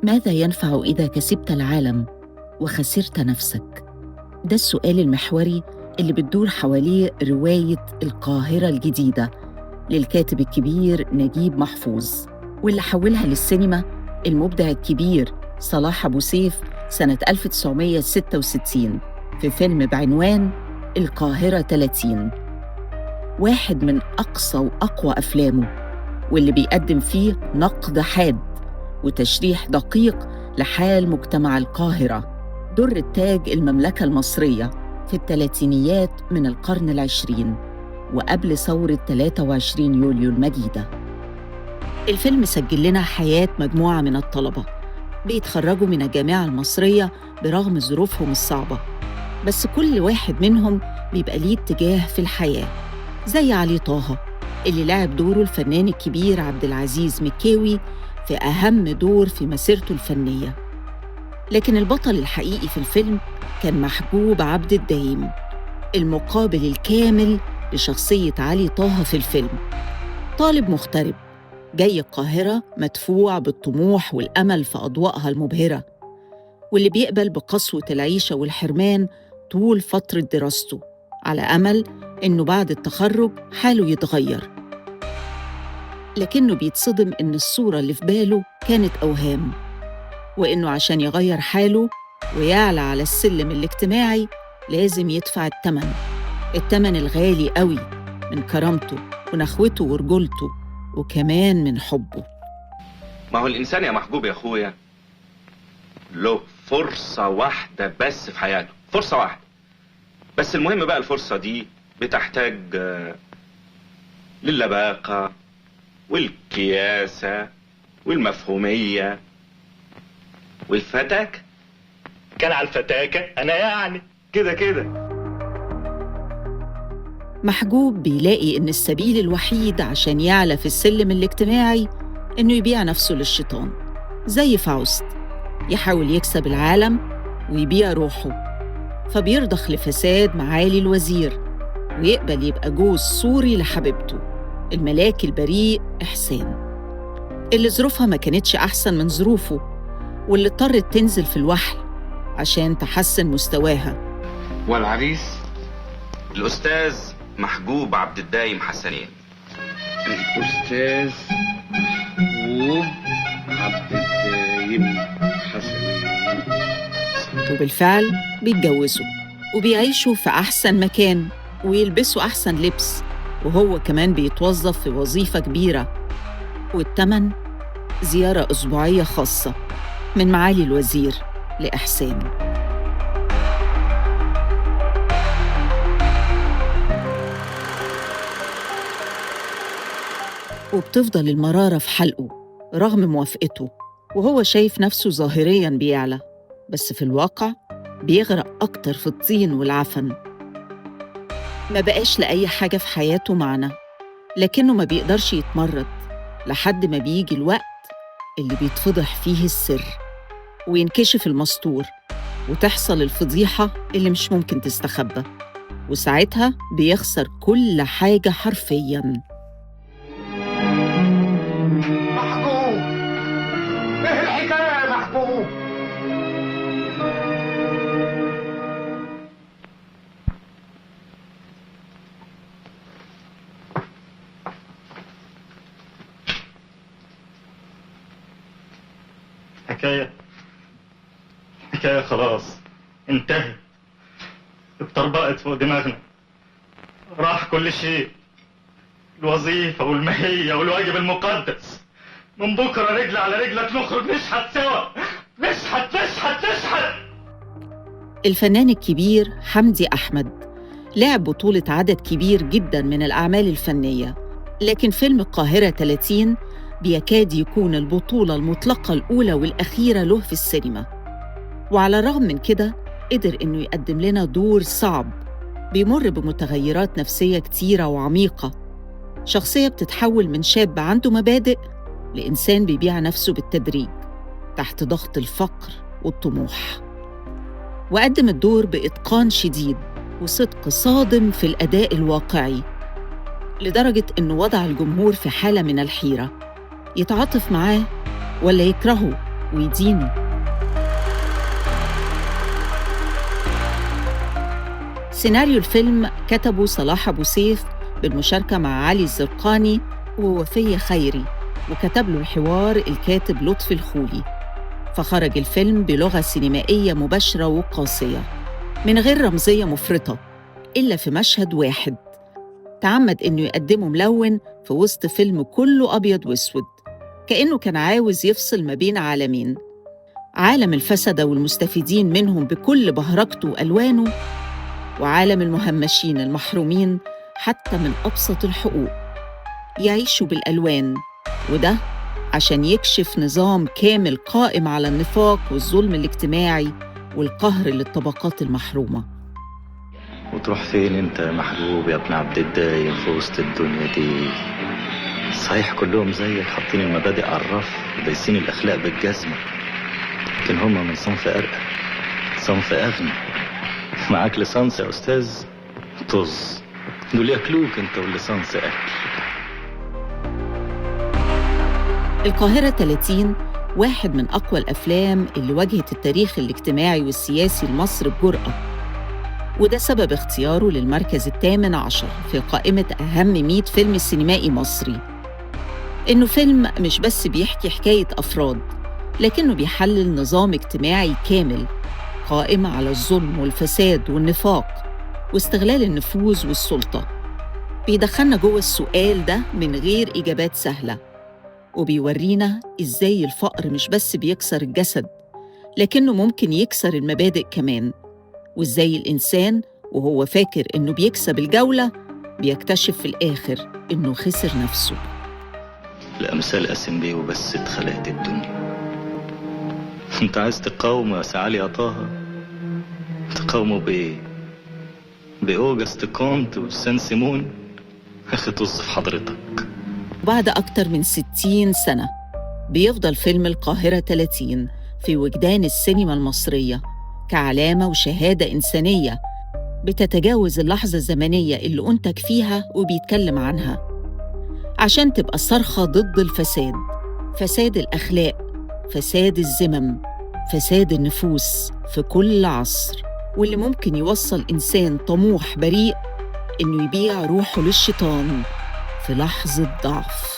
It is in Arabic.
ماذا ينفع إذا كسبت العالم وخسرت نفسك؟ ده السؤال المحوري اللي بتدور حواليه رواية القاهرة الجديدة للكاتب الكبير نجيب محفوظ، واللي حولها للسينما المبدع الكبير صلاح أبو سيف سنة 1966 في فيلم بعنوان القاهرة 30، واحد من أقصى وأقوى أفلامه، واللي بيقدم فيه نقد حاد وتشريح دقيق لحال مجتمع القاهرة در التاج المملكة المصرية في الثلاثينيات من القرن العشرين وقبل ثورة 23 يوليو المجيدة. الفيلم سجل لنا حياة مجموعة من الطلبة بيتخرجوا من الجامعة المصرية برغم ظروفهم الصعبة، بس كل واحد منهم بيبقى ليه اتجاه في الحياة، زي علي طه اللي لعب دوره الفنان الكبير عبد العزيز مكاوي في أهم دور في مسيرته الفنية. لكن البطل الحقيقي في الفيلم كان محجوب عبد الدايم، المقابل الكامل لشخصية علي طه في الفيلم، طالب مغترب جاي القاهرة مدفوع بالطموح والأمل في أضواءها المبهرة، واللي بيقبل بقسوة العيشة والحرمان طول فترة دراسته على أمل إنه بعد التخرج حاله يتغير، لكنه بيتصدم إن الصورة اللي في باله كانت أوهام، وإنه عشان يغير حاله ويعلى على السلم الاجتماعي لازم يدفع التمن الغالي قوي من كرامته ونخوته ورجولته وكمان من حبه. ما هو الإنسان يا محجوب يا أخويا له فرصة واحدة بس في حياته، فرصة واحدة بس. المهم بقى الفرصة دي بتحتاج للباقة والكياسة والمفهومية والفتاكة. كان على الفتاكة أنا يعني كده. محجوب بيلاقي إن السبيل الوحيد عشان يعلى في السلم الاجتماعي إنه يبيع نفسه للشيطان، زي فاوست يحاول يكسب العالم ويبيع روحه، فبيرضخ لفساد معالي الوزير ويقبل يبقى جوز سوري لحبيبته الملاك البريء إحسان، اللي ظروفها ما كانتش أحسن من ظروفه، واللي اضطرت تنزل في الوحل عشان تحسن مستواها. والعريس الأستاذ محجوب عبد الدايم حسنين. الأستاذ محجوب عبد الدايم حسنين. وبالفعل بيتجوزوا وبيعيشوا في أحسن مكان ويلبسوا أحسن لبس، وهو كمان بيتوظف في وظيفة كبيرة، والتمن زيارة أسبوعية خاصة من معالي الوزير لإحسان. وبتفضل المرارة في حلقه رغم موافقته، وهو شايف نفسه ظاهرياً بيعلى، بس في الواقع بيغرق أكتر في الطين والعفن. ما بقاش لأي حاجة في حياته معنى، لكنه ما بيقدرش يتمرد لحد ما بيجي الوقت اللي بيتفضح فيه السر وينكشف المستور وتحصل الفضيحة اللي مش ممكن تستخبى، وساعتها بيخسر كل حاجة حرفياً. محجوب، ايه الحكاية يا محجوب؟ حكاية خلاص انتهت، اتطربقت فوق دماغنا، راح كل شيء، الوظيفة والمهية والواجب المقدس. من بكرة رجل على رجلك نخرج نشحت سوا، نشحت. الفنان الكبير حمدي أحمد لعب بطولة عدد كبير جداً من الأعمال الفنية، لكن فيلم القاهرة 30 بيكاد يكون البطولة المطلقة الأولى والأخيرة له في السينما. وعلى الرغم من كده قدر إنه يقدم لنا دور صعب بيمر بمتغيرات نفسية كتيرة وعميقة، شخصية بتتحول من شاب عنده مبادئ لإنسان بيبيع نفسه بالتدريج تحت ضغط الفقر والطموح. وقدم الدور بإتقان شديد وصدق صادم في الأداء الواقعي، لدرجة إنه وضع الجمهور في حالة من الحيرة، يتعاطف معاه ولا يكرهه ويدينه. سيناريو الفيلم كتبه صلاح أبو سيف بالمشاركة مع علي الزرقاني ووفية خيري، وكتب له الحوار الكاتب لطفي الخولي. فخرج الفيلم بلغة سينمائية مباشرة وقاسية من غير رمزية مفرطة إلا في مشهد واحد تعمد إنه يقدمه ملون في وسط فيلم كله أبيض وأسود، كأنه كان عاوز يفصل ما بين عالمين: عالم الفسدة والمستفيدين منهم بكل بهرجته وألوانه، وعالم المهمشين المحرومين حتى من أبسط الحقوق يعيشوا بالألوان. وده عشان يكشف نظام كامل قائم على النفاق والظلم الاجتماعي والقهر للطبقات المحرومة. وتروح فين انت يا محبوب يا ابن عبد الدايم في وسط الدنيا دي؟ صحيح كلهم زيك حاطين المبادئ على الرف ودايسين الاخلاق بالجزمة، لكن هم من صنف ارقى، صنف اغنى. معاك ليسانس يا استاذ؟ طز، دول ياكلوك انت والليسانس اكل. القاهرة 30 واحد من أقوى الأفلام اللي واجهت التاريخ الاجتماعي والسياسي لمصر بجرأة، وده سبب اختياره للمركز 18 في قائمة أهم 100 فيلم سينمائي مصري. إنه فيلم مش بس بيحكي حكاية أفراد، لكنه بيحلل نظام اجتماعي كامل قائم على الظلم والفساد والنفاق واستغلال النفوذ والسلطة. بيدخلنا جوه السؤال ده من غير إجابات سهلة، وبيورينا إزاي الفقر مش بس بيكسر الجسد، لكنه ممكن يكسر المبادئ كمان، وإزاي الإنسان وهو فاكر إنه بيكسب الجولة بيكتشف في الآخر إنه خسر نفسه. الأمثال قاسم بيه وبس اتخلقت الدنيا. انت عايز تقاوم يا سعالي يا طه؟ تقاومه بإيه؟ بأوجست كونت وسان سيمون؟ أخي طز في حضرتك. وبعد أكتر من 60 سنة بيفضل فيلم القاهرة 30 في وجدان السينما المصرية كعلامة وشهادة إنسانية بتتجاوز اللحظة الزمنية اللي أنتج فيها وبيتكلم عنها، عشان تبقى صرخة ضد الفساد، فساد الأخلاق، فساد الذمم، فساد النفوس في كل عصر، واللي ممكن يوصل إنسان طموح بريء إنه يبيع روحه للشيطان في لحظة ضعف.